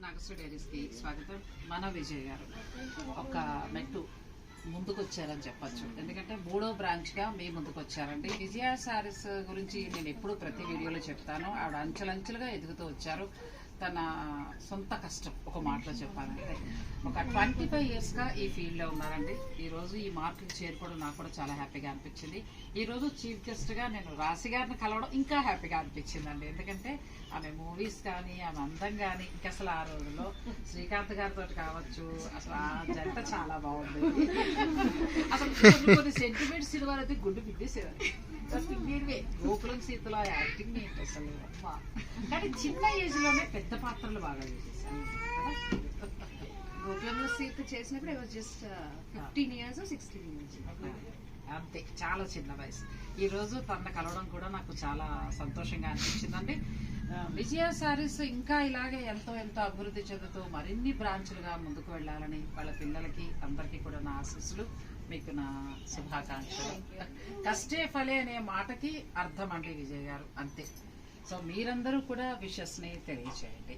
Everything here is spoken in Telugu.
నాగశ్రీ డైరీస్కి స్వాగతం. మన విజయ్ గారు ఒక మెట్టు ముందుకు వచ్చారని చెప్పచ్చు. ఎందుకంటే 3వ బ్రాంచ్గా మీ ముందుకు వచ్చారండి. విజయ శారీస్ గురించి నేను ఎప్పుడూ ప్రతి వీడియోలో చెప్తాను. ఆవిడ అంచెలంచెలుగా ఎదుగుతూ వచ్చారు. తన సొంత కష్టం ఒక మాటలో చెప్పాలంటే ఒక 25 ఇయర్స్గా ఈ ఫీల్డ్లో ఉన్నారండి. ఈరోజు ఈ మార్కుకి చేరుకోవడం నాకు కూడా చాలా హ్యాపీగా అనిపించింది. ఈరోజు చీఫ్ గెస్ట్గా నేను రాశి గారిని కలవడం ఇంకా హ్యాపీగా అనిపించిందండి. ఎందుకంటే ఆమె మూవీస్ కానీ ఆమె అందం కానీ ఇంకా అసలు ఆ రోజుల్లో శ్రీకాంత్ గారితో కావచ్చు, అసలు ఆ జంట చాలా బాగుంది. అసలు కొన్ని సెంటిమెంట్ సినిమాలు అయితే గుడ్డు పిట్టేసేవారు. గోకులం సీతలో యాక్టింగ్ ఏంటి అసలు అమ్మా. కానీ చిన్న ఏజ్ లోనే పెద్ద పాత్రలు బాగా చేసేసాను కదా. గోకులంలో సీత చేసినప్పుడు జస్ట్ 15 years 16 years అంతే, చాలా చిన్న వయసు. ఈ రోజు తన కలవడం కూడా నాకు చాలా సంతోషంగా అనిపించిందండి. విజయ శారీస్ ఇంకా ఇలాగే ఎంతో ఎంతో అభివృద్ధి చెందుతూ మరిన్ని బ్రాంచ్లుగా ముందుకు వెళ్ళాలని వాళ్ళ పిల్లలకి అందరికీ కూడా నా ఆశీస్సులు, మీకు నా శుభాకాంక్షలు. కష్టే ఫలే అనే మాటకి అర్థం అండి విజయ్ గారు, అంతే. సో మీరందరూ కూడా విషెస్ని తెలియచేయండి.